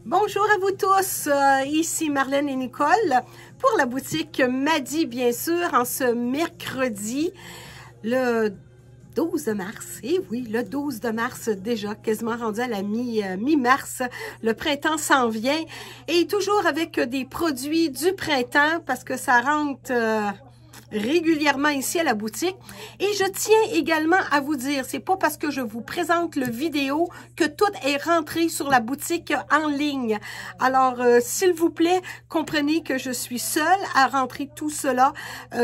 Bonjour à vous tous, ici Marlène et Nicole pour la boutique Madi, bien sûr, en ce mercredi, le 12 mars. Et oui, le 12 de mars déjà, quasiment rendu à la mi-mars. Le printemps s'en vient et toujours avec des produits du printemps parce que ça rentre régulièrement ici à la boutique. Et je tiens également à vous dire, c'est pas parce que je vous présente le vidéo que tout est rentré sur la boutique en ligne. Alors, s'il vous plaît, comprenez que je suis seule à rentrer tout cela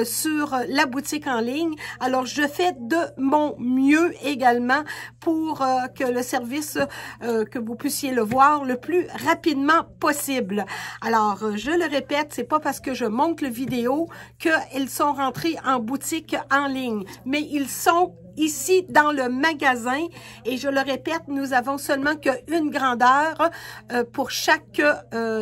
sur la boutique en ligne. Alors, je fais de mon mieux également pour que le service, que vous puissiez le voir le plus rapidement possible. Alors, je le répète, c'est pas parce que je monte le vidéo qu'ils sont rentrés en boutique en ligne, mais ils sont ici dans le magasin et je le répète, nous avons seulement qu'une grandeur pour chaque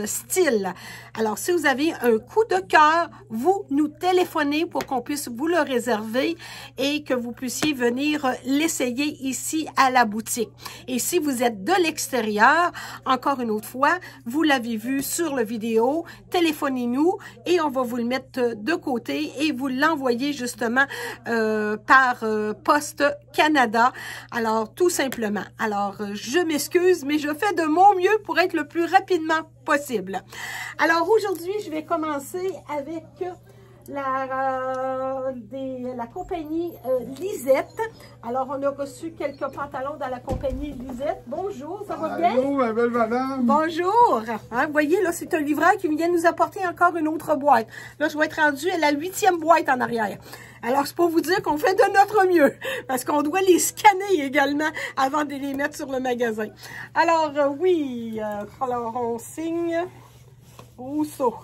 style. Alors, si vous avez un coup de cœur, vous nous téléphonez pour qu'on puisse vous le réserver et que vous puissiez venir l'essayer ici à la boutique. Et si vous êtes de l'extérieur, encore une autre fois, vous l'avez vu sur la vidéo, téléphonez-nous et on va vous le mettre de côté et vous l'envoyer justement par poste Canada. Alors, tout simplement. Alors, je m'excuse, mais je fais de mon mieux pour être le plus rapidement possible. Alors, aujourd'hui, je vais commencer avec la compagnie Lisette. Alors, on a reçu quelques pantalons dans la compagnie Lisette. Bonjour, ça va bien? Bonjour, ma belle madame. Bonjour. Hein, vous voyez, là, c'est un livreur qui vient nous apporter encore une autre boîte. Là, je vais être rendue à la 8e boîte en arrière. Alors, c'est pour vous dire qu'on fait de notre mieux, parce qu'on doit les scanner également avant de les mettre sur le magasin. Alors, oui, alors on signe Rousseau.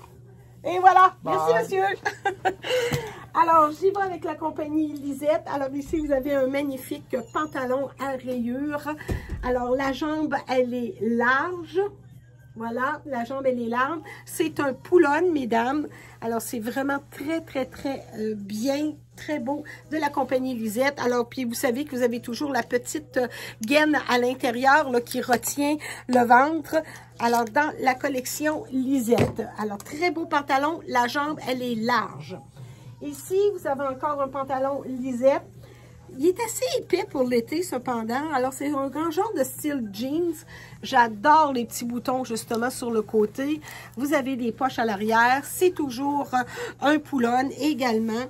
Et voilà, merci monsieur. Alors, j'y vais avec la compagnie Lisette. Alors ici, vous avez un magnifique pantalon à rayures. Alors, la jambe, elle est large. Voilà, la jambe, elle est large. C'est un pull-on, mesdames. Alors, c'est vraiment très bien, très beau de la compagnie Lisette. Alors, puis vous savez que vous avez toujours la petite gaine à l'intérieur là, qui retient le ventre. Alors, dans la collection Lisette. Alors, très beau pantalon. La jambe, elle est large. Ici, vous avez encore un pantalon Lisette. Il est assez épais pour l'été, cependant. Alors, c'est un grand genre de style jeans. J'adore les petits boutons, justement, sur le côté. Vous avez des poches à l'arrière. C'est toujours un pull-on également.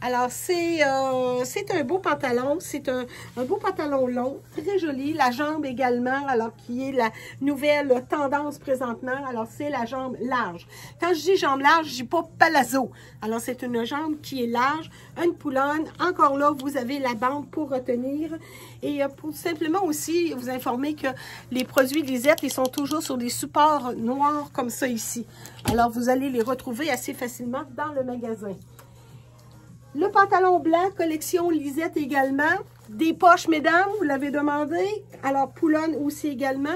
Alors, c'est un beau pantalon. C'est un beau pantalon long, très joli. La jambe également, alors qui est la nouvelle tendance présentement. Alors, c'est la jambe large. Quand je dis jambe large, je dis pas palazzo. Alors, c'est une jambe qui est large, une pull-on. Encore là, vous avez la bande pour retenir. Et pour simplement aussi vous informer que les produits Lisette, ils sont toujours sur des supports noirs comme ça ici. Alors, vous allez les retrouver assez facilement dans le magasin. Le pantalon blanc, collection Lisette également. Des poches, mesdames, vous l'avez demandé. Alors, pull-on aussi également.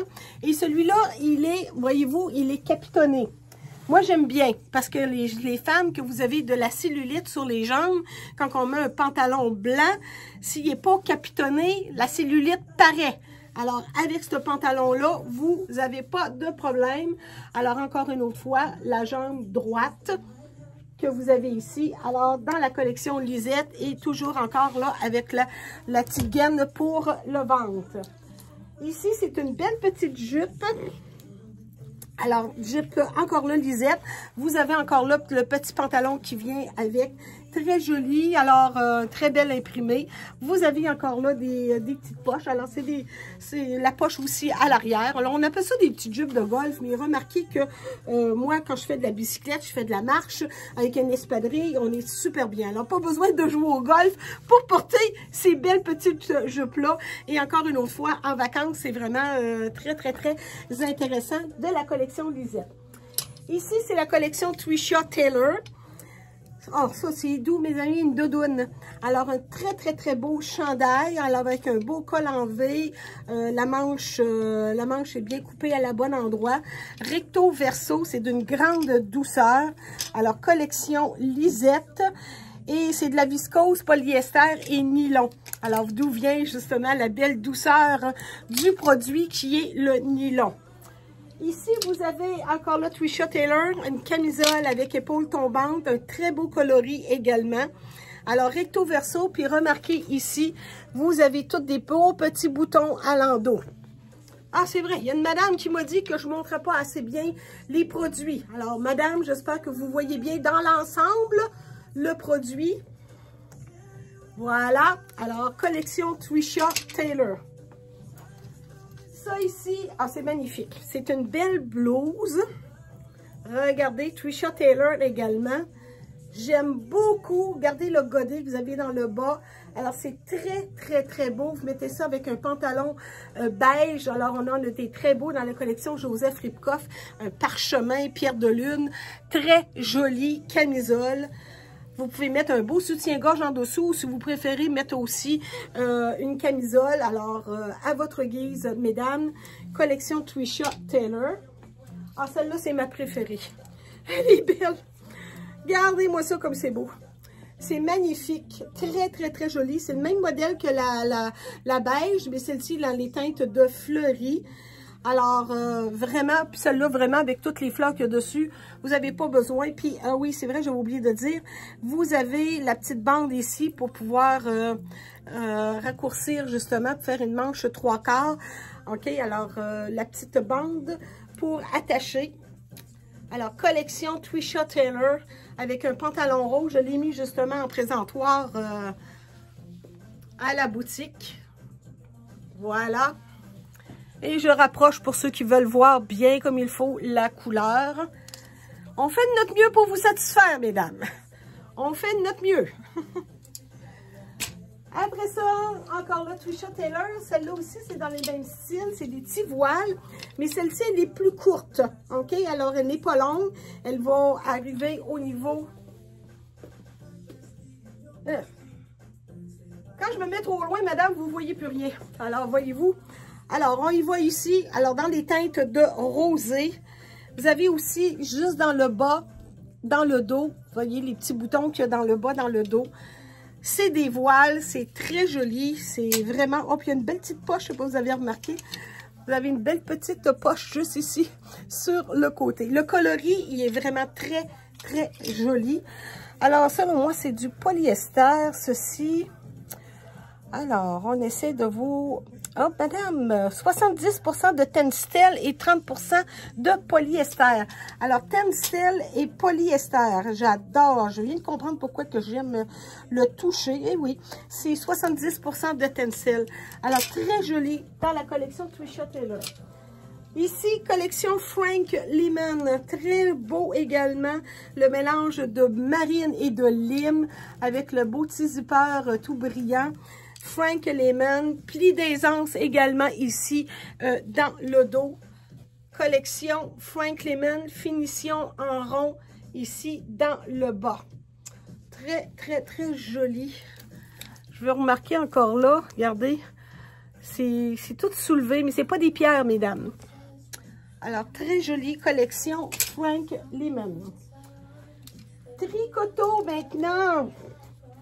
Et celui-là, il est, voyez-vous, il est capitonné. Moi, j'aime bien parce que les femmes que vous avez de la cellulite sur les jambes, quand on met un pantalon blanc, s'il n'est pas capitonné, la cellulite paraît. Alors, avec ce pantalon-là, vous n'avez pas de problème. Alors, encore une autre fois, la jambe droite que vous avez ici. Alors, dans la collection Lisette et toujours encore là avec la petite gaine pour le ventre. Ici, c'est une belle petite jupe. Alors, jupe encore là, Lisette. Vous avez encore là le petit pantalon qui vient avec. Très joli, alors très belle imprimée. Vous avez encore là des petites poches. Alors, c'est la poche aussi à l'arrière. Alors, on appelle ça des petites jupes de golf, mais remarquez que moi, quand je fais de la bicyclette, je fais de la marche avec une espadrille, on est super bien. Alors, pas besoin de jouer au golf pour porter ces belles petites jupes-là. Et encore une autre fois, en vacances, c'est vraiment très intéressant de la collection Lisette. Ici, c'est la collection Trisha Taylor. Oh, ça, c'est doux, mes amis, une doudoune. Alors, un très beau chandail, alors avec un beau col en V. La manche est bien coupée à la bonne endroit. Recto verso, c'est d'une grande douceur. Alors, collection Lisette. Et c'est de la viscose, polyester et nylon. Alors, d'où vient justement la belle douceur du produit qui est le nylon. Ici, vous avez encore là Trisha Taylor, une camisole avec épaules tombantes, un très beau coloris également. Alors, recto verso, puis remarquez ici, vous avez tous des beaux petits boutons à l'endos. Ah, c'est vrai, il y a une madame qui m'a dit que je ne montrais pas assez bien les produits. Alors, madame, j'espère que vous voyez bien dans l'ensemble le produit. Voilà. Alors, collection Trisha Taylor. Ça ici, ah, c'est magnifique. C'est une belle blouse. Regardez, Trisha Taylor également. J'aime beaucoup. Regardez le godet que vous avez dans le bas. Alors, c'est très, très, très beau. Vous mettez ça avec un pantalon beige. Alors, on en a des très beaux dans la collection Joseph Ribkoff. Un parchemin, pierre de lune. Très jolie camisole. Vous pouvez mettre un beau soutien-gorge en dessous. Si vous préférez mettre aussi une camisole. Alors, à votre guise, mesdames. Collection Trisha Taylor. Ah, celle-là, c'est ma préférée. Elle est belle. Regardez-moi ça comme c'est beau. C'est magnifique. Très, très, très joli. C'est le même modèle que la beige, mais celle-ci dans les teintes de fleurie. Alors, vraiment, puis celle-là, vraiment, avec toutes les fleurs qu'il y a dessus, vous n'avez pas besoin. Puis, ah oui, c'est vrai, j'ai oublié de dire, vous avez la petite bande ici pour pouvoir raccourcir, justement, pour faire une manche 3/4. OK, alors, la petite bande pour attacher. Alors, collection Trisha Taylor avec un pantalon rouge. Je l'ai mis justement en présentoir à la boutique. Voilà. Et je rapproche pour ceux qui veulent voir bien comme il faut la couleur. On fait de notre mieux pour vous satisfaire, mesdames. On fait de notre mieux. Après ça, encore là, Trisha Taylor. Celle-là aussi, c'est dans les mêmes styles. C'est des petits voiles. Mais celle-ci, elle est plus courte. OK? Alors, elle n'est pas longue. Elle va arriver au niveau... Quand je me mets trop loin, madame, vous ne voyez plus rien. Alors, voyez-vous? Alors, on y va ici. Alors, dans les teintes de rosé. Vous avez aussi, juste dans le bas, dans le dos, vous voyez les petits boutons qu'il y a dans le bas, dans le dos. C'est des voiles, c'est très joli, c'est vraiment... Oh, puis il y a une belle petite poche, je ne sais pas si vous avez remarqué. Vous avez une belle petite poche juste ici, sur le côté. Le coloris, il est vraiment très, très joli. Alors, selon moi, c'est du polyester, ceci. Alors, on essaie de vous... Oh, madame, 70% de Tencel et 30% de polyester. Alors, Tencel et polyester, j'adore. Je viens de comprendre pourquoi que j'aime le toucher. Et oui, c'est 70% de Tencel. Alors, très joli dans la collection Trisha Taylor. Ici, collection Frank Lehman. Très beau également. Le mélange de marine et de lime avec le beau petit zipper tout brillant. Frank Lehman, pli d'aisance également ici dans le dos. Collection Frank Lehman, finition en rond ici dans le bas. Très, très, très joli. Je veux remarquer encore là, regardez, c'est tout soulevé, mais c'est pas des pierres, mesdames. Alors, très jolie collection Frank Lehman. Tricoto maintenant.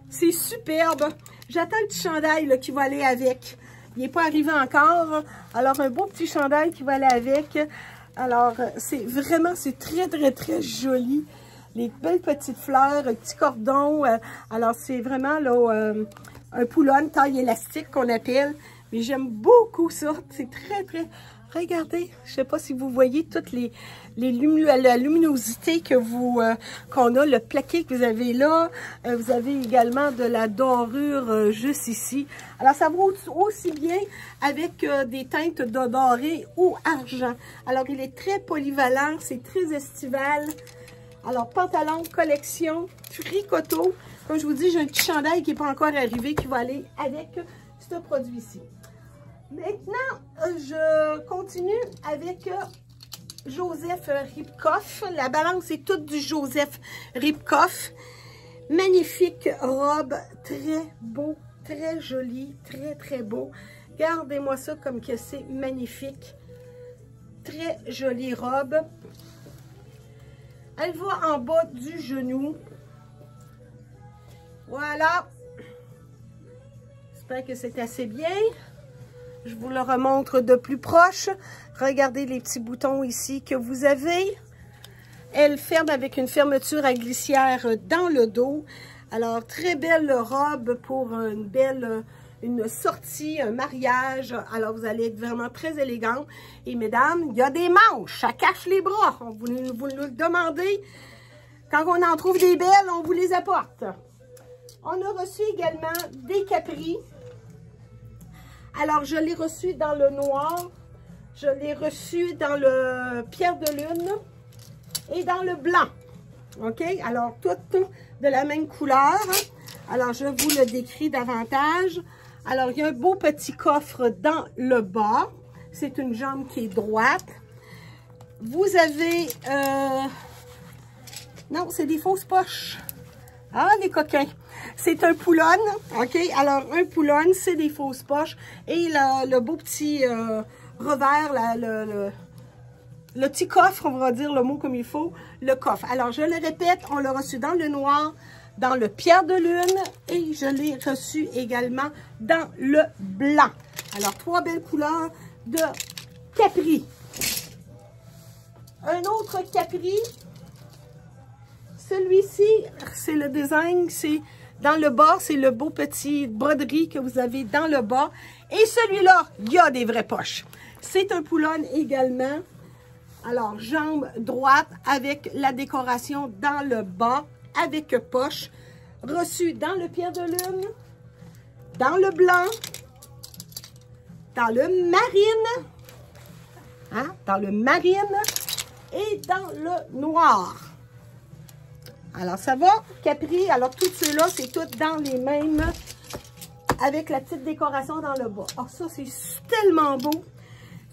C'est superbe. J'attends le petit chandail là, qui va aller avec. Il n'est pas arrivé encore. Alors, un beau petit chandail qui va aller avec. Alors, c'est vraiment, c'est très, très, très joli. Les belles petites fleurs, un petit cordon. Alors, c'est vraiment là, un poulon taille élastique qu'on appelle. Mais j'aime beaucoup ça. C'est très, très... Regardez, je ne sais pas si vous voyez toute la luminosité que qu'on a, le plaqué que vous avez là. Vous avez également de la dorure juste ici. Alors, ça va aussi bien avec des teintes de doré ou argent. Alors, il est très polyvalent, c'est très estival. Alors, pantalon, collection, tricoto. Comme je vous dis, j'ai un petit chandail qui n'est pas encore arrivé qui va aller avec ce produit-ci. Maintenant, je continue avec Joseph Ribkoff. La balance est toute du Joseph Ribkoff. Magnifique robe, très beau, très joli, très, très beau. Regardez-moi ça comme que c'est magnifique. Très jolie robe. Elle va en bas du genou. Voilà. J'espère que c'est assez bien. Je vous le remontre de plus proche. Regardez les petits boutons ici que vous avez. Elle ferme avec une fermeture à glissière dans le dos. Alors, très belle robe pour une sortie, un mariage. Alors, vous allez être vraiment très élégante. Et mesdames, il y a des manches. Ça cache les bras. Vous nous le demandez. Quand on en trouve des belles, on vous les apporte. On a reçu également des capris. Alors, je l'ai reçu dans le noir. Je l'ai reçu dans le pierre de lune et dans le blanc. OK? Alors, toutes de la même couleur. Alors, je vous le décris davantage. Alors, il y a un beau petit coffre dans le bas. C'est une jambe qui est droite. Vous avez... Non, c'est des fausses poches. Ah, les coquins. C'est un poulonne, OK? Alors, un poulonne, c'est des fausses poches. Et le beau petit revers, le petit coffre, on va dire le mot comme il faut, le coffre. Alors, je le répète, on l'a reçu dans le noir, dans le pierre de lune et je l'ai reçu également dans le blanc. Alors, 3 belles couleurs de capri. Un autre capri. Celui-ci, c'est le design, c'est dans le bas, c'est le beau petit broderie que vous avez dans le bas. Et celui-là, il y a des vraies poches. C'est un poulonne également. Alors, jambe droite avec la décoration dans le bas, avec poche. Reçu dans le pierre de lune, dans le blanc, dans le marine, hein, dans le marine et dans le noir. Alors, ça va, Capri. Alors, tous ceux-là, c'est tout dans les mêmes, avec la petite décoration dans le bas. Oh, ça, c'est tellement beau.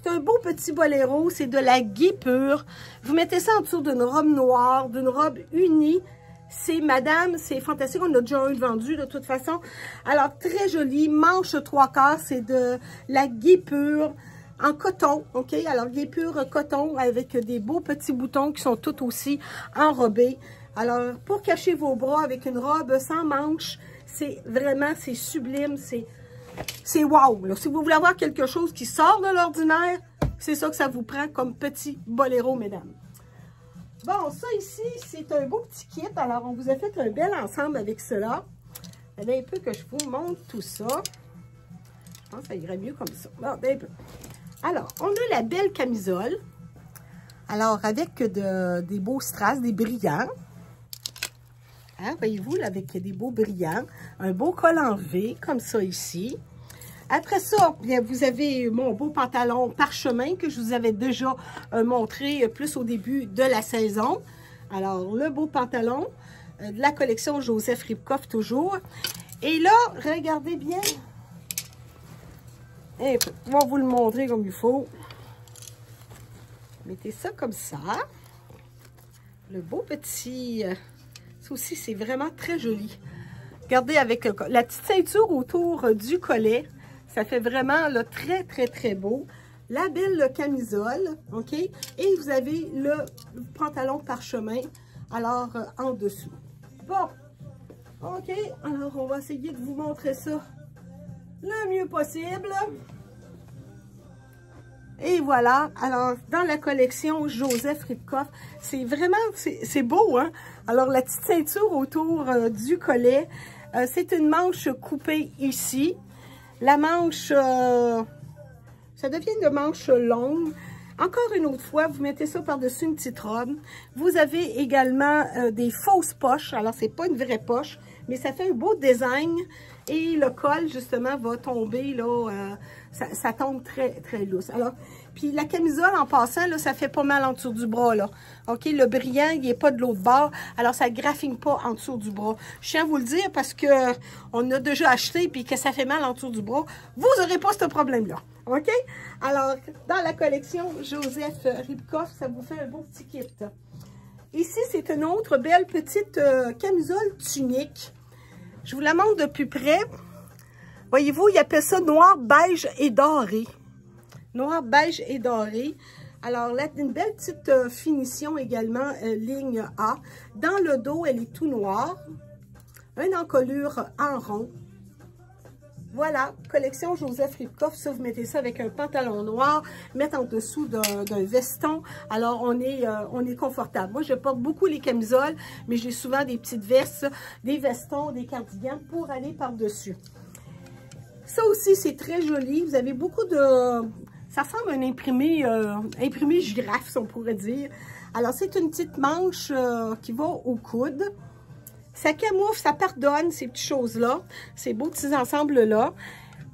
C'est un beau petit boléro. C'est de la guipure. Vous mettez ça en dessous d'une robe noire, d'une robe unie. C'est madame, c'est fantastique. On a déjà eu vendu de toute façon. Alors, très joli. Manche 3/4. C'est de la guipure en coton. OK? Alors, guipure coton avec des beaux petits boutons qui sont tout aussi enrobés. Alors, pour cacher vos bras avec une robe sans manches, c'est vraiment, c'est sublime, c'est wow. Là. Si vous voulez avoir quelque chose qui sort de l'ordinaire, c'est ça que ça vous prend comme petit boléro, mesdames. Bon, ça ici, c'est un beau petit kit. Alors, on vous a fait un bel ensemble avec cela. Attendez un peu que je vous montre tout ça. Je pense que ça irait mieux comme ça. Bon, un peu. Alors, on a la belle camisole. Alors, avec des beaux strass, des brillants. Hein, voyez-vous, là, avec des beaux brillants. Un beau col en V, comme ça ici. Après ça, bien, vous avez mon beau pantalon parchemin que je vous avais déjà montré plus au début de la saison. Alors, le beau pantalon de la collection Joseph Ribkoff toujours. Et là, regardez bien. Et on va vous le montrer comme il faut. Mettez ça comme ça. Le beau petit... ça aussi, c'est vraiment très joli. Regardez avec la petite ceinture autour du collet. Ça fait vraiment là, très, très, très beau. La belle camisole, OK? Et vous avez le pantalon parchemin, alors en dessous. Bon, OK. Alors, on va essayer de vous montrer ça le mieux possible. Et voilà, alors dans la collection Joseph Ribkoff, c'est vraiment, c'est beau, hein? Alors la petite ceinture autour du collet, c'est une manche coupée ici. La manche, ça devient une manche longue. Encore une autre fois, vous mettez ça par-dessus une petite robe. Vous avez également des fausses poches. Alors, c'est pas une vraie poche, mais ça fait un beau design. Et le col, justement, va tomber, là, ça tombe très, très lousse. Alors, puis la camisole, en passant, là, ça fait pas mal en dessous du bras, là. OK, le brillant, il n'est pas de l'autre bord. Alors, ça graffine pas en dessous du bras. Je tiens à vous le dire parce que on a déjà acheté puis que ça fait mal en dessous du bras. Vous n'aurez pas ce problème-là. OK? Alors, dans la collection Joseph Ribkoff, ça vous fait un beau petit kit. Ici, c'est une autre belle petite camisole tunique. Je vous la montre de plus près. Voyez-vous, il appelle ça noir, beige et doré. Noir, beige et doré. Alors, là, une belle petite finition également, ligne A. Dans le dos, elle est tout noire. Une encolure en rond. Voilà, collection Joseph Ripkoff. Ça, vous mettez ça avec un pantalon noir, mettre en dessous d'un veston. Alors, on est confortable. Moi, je porte beaucoup les camisoles, mais j'ai souvent des petites vestes, des vestons, des cardigans pour aller par-dessus. Ça aussi, c'est très joli. Vous avez beaucoup de... Ça ressemble à un imprimé girafe, si on pourrait dire. Alors, c'est une petite manche qui va au coude. Ça camoufle, ça pardonne ces petites choses-là, ces beaux petits ensembles-là.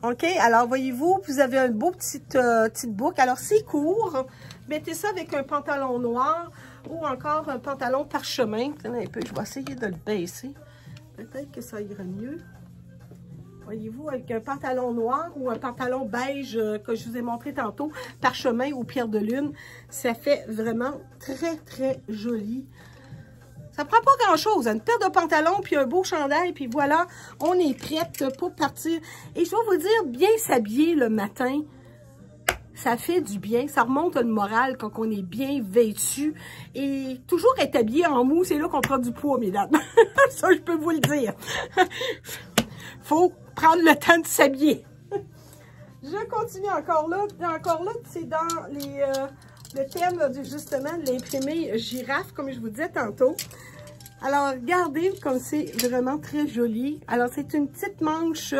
OK? Alors, voyez-vous, vous avez un beau petite boucle. Alors, c'est court. Mettez ça avec un pantalon noir ou encore un pantalon parchemin. Attendez un peu, je vais essayer de le baisser. Peut-être que ça ira mieux. Voyez-vous, avec un pantalon noir ou un pantalon beige que je vous ai montré tantôt, parchemin ou pierre de lune, ça fait vraiment très, très joli. Ça prend pas grand-chose, une paire de pantalons puis un beau chandail, puis voilà, on est prête pour partir. Et je vais vous dire, bien s'habiller le matin, ça fait du bien, ça remonte le moral quand on est bien vêtu. Et toujours être habillé en mou, c'est là qu'on prend du poids, mesdames. Ça, je peux vous le dire. Faut prendre le temps de s'habiller. Je continue encore là, c'est dans le thème justement de l'imprimé girafe, comme je vous disais tantôt. Alors, regardez comme c'est vraiment très joli. Alors, c'est une petite manche,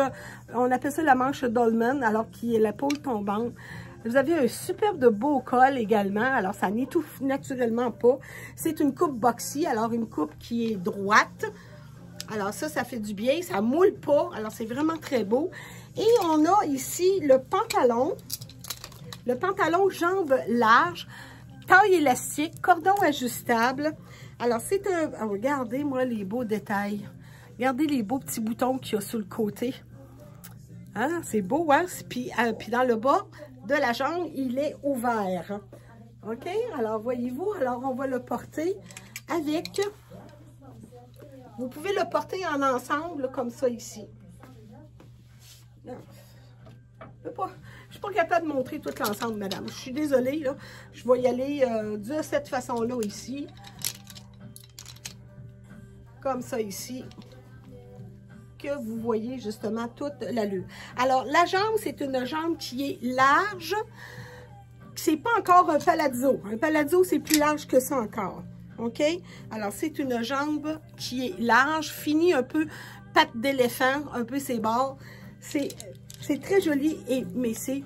on appelle ça la manche dolman, alors qui est l'épaule tombante. Vous avez un superbe de beau col également, alors ça n'étouffe naturellement pas. C'est une coupe boxy, alors une coupe qui est droite. Alors ça fait du bien, ça moule pas, alors c'est vraiment très beau. Et on a ici le pantalon jambes larges, taille élastique, cordon ajustable. Alors c'est un, oh, regardez-moi les beaux détails. Regardez les beaux petits boutons qu'il y a sur le côté. Hein? C'est beau, hein? Puis dans le bas de la jambe, il est ouvert. OK? Alors voyez-vous, alors on va le porter avec... Vous pouvez le porter en ensemble comme ça ici. Non. Je ne suis pas capable de montrer tout l'ensemble, madame. Je suis désolée, là. Je vais y aller de cette façon-là ici. Comme ça ici. Que vous voyez justement toute l'allure. Alors, la jambe, c'est une jambe qui est large. C'est pas encore un palazzo. Un palazzo, c'est plus large que ça encore. OK? Alors, c'est une jambe qui est large, finie un peu patte d'éléphant, un peu ses bords. C'est très joli, mais c'est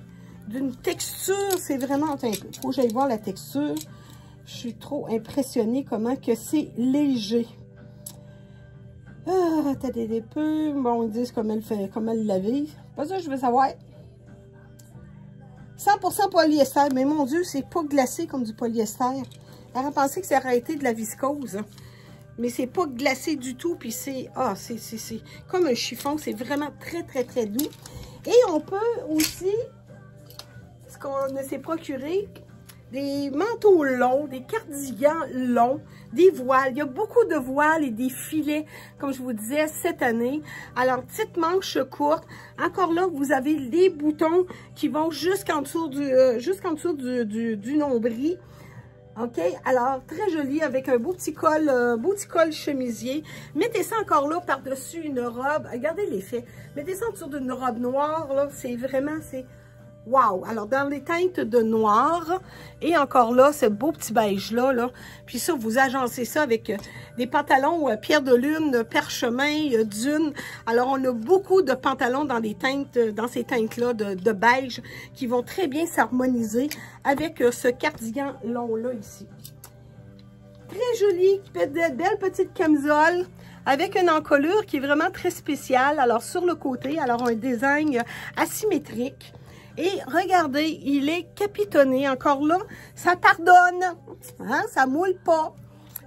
d'une texture, c'est vraiment... Il faut que j'aille voir la texture. Je suis trop impressionnée comment que c'est léger. Ah, attendez des peu. Bon, ils disent comment elle l'avait. Pas ça, je veux savoir. 100% polyester, mais mon Dieu, c'est pas glacé comme du polyester. On pensait que ça aurait été de la viscose, mais c'est pas glacé du tout, puis c'est comme un chiffon, c'est vraiment très, très, très doux. Et on peut aussi, ce qu'on s'est procuré, des manteaux longs, des cardigans longs, des voiles. Il y a beaucoup de voiles et des filets, comme je vous disais, cette année. Alors, petite manche courte. Encore là, vous avez les boutons qui vont jusqu'en dessous du nombril. OK? Alors, très joli avec un beau petit col chemisier. Mettez ça encore là par-dessus une robe. Regardez l'effet. Mettez ça en dessous d'une robe noire, là. C'est vraiment, c'est... Wow! Alors, dans les teintes de noir, et encore là, ce beau petit beige-là, là. Puis ça, vous agencez ça avec des pantalons pierre de lune, parchemin, dune. Alors, on a beaucoup de pantalons dans ces teintes-là de beige qui vont très bien s'harmoniser avec ce cardigan long-là ici. Très jolie, belle petite camisole avec une encolure qui est vraiment très spéciale. Alors, sur le côté, alors un design asymétrique. Et regardez, il est capitonné. Encore là, ça pardonne. Hein? Ça moule pas.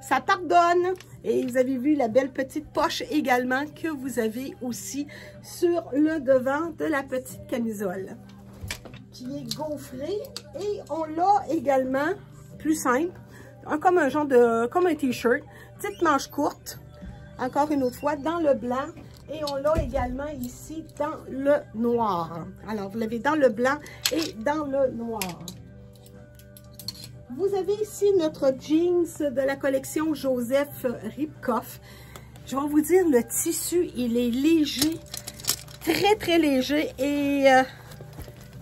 Ça pardonne. Et vous avez vu la belle petite poche également que vous avez aussi sur le devant de la petite camisole. Qui est gaufrée. Et on l'a également, plus simple, comme un genre de, comme un t-shirt. Petite manche courte. Encore une autre fois, dans le blanc. Et on l'a également ici dans le noir. Alors, vous l'avez dans le blanc et dans le noir. Vous avez ici notre jeans de la collection Joseph Ripkoff. Je vais vous dire, le tissu, il est léger. très, très léger et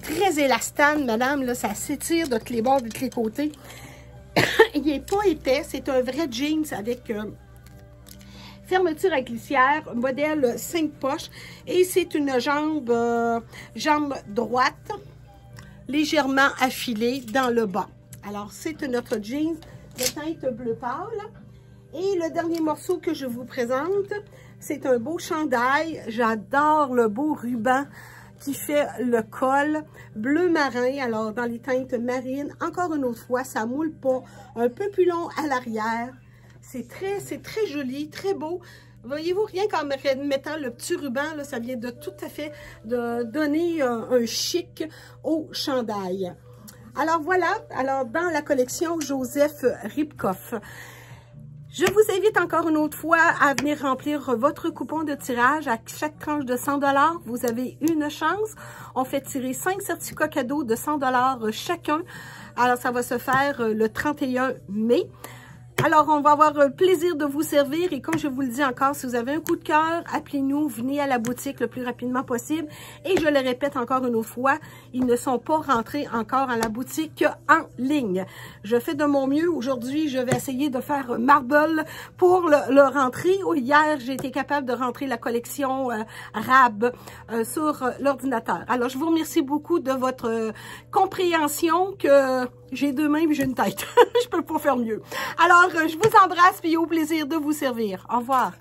très élastane, madame. Là, ça s'étire de tous les bords, de tous les côtés. Il n'est pas épais. C'est un vrai jeans avec fermeture à glissière, modèle 5 poches. Et c'est une jambe droite, légèrement affilée dans le bas. Alors, c'est notre jeans de teinte bleu pâle. Et le dernier morceau que je vous présente, c'est un beau chandail. J'adore le beau ruban qui fait le col bleu marin. Alors, dans les teintes marines, encore une autre fois, ça moule pas. Un peu plus long à l'arrière. C'est très joli, très beau. Voyez-vous, rien qu'en mettant le petit ruban, là, ça vient de tout à fait de donner un chic au chandail. Alors voilà, alors dans la collection Joseph Ribkoff. Je vous invite encore une autre fois à venir remplir votre coupon de tirage. À chaque tranche de 100 $, vous avez une chance. On fait tirer 5 certificats cadeaux de 100 $ chacun. Alors, ça va se faire le 31 mai. Alors, on va avoir le plaisir de vous servir et comme je vous le dis encore, si vous avez un coup de cœur, appelez-nous, venez à la boutique le plus rapidement possible. Et je le répète encore une autre fois, ils ne sont pas rentrés encore à la boutique en ligne. Je fais de mon mieux. Aujourd'hui, je vais essayer de faire Marble pour le rentrer. Hier, j'ai été capable de rentrer la collection RAB sur l'ordinateur. Alors, je vous remercie beaucoup de votre compréhension que j'ai deux mains et j'ai une tête. Je peux pas faire mieux. Alors, je vous embrasse et au plaisir de vous servir. Au revoir.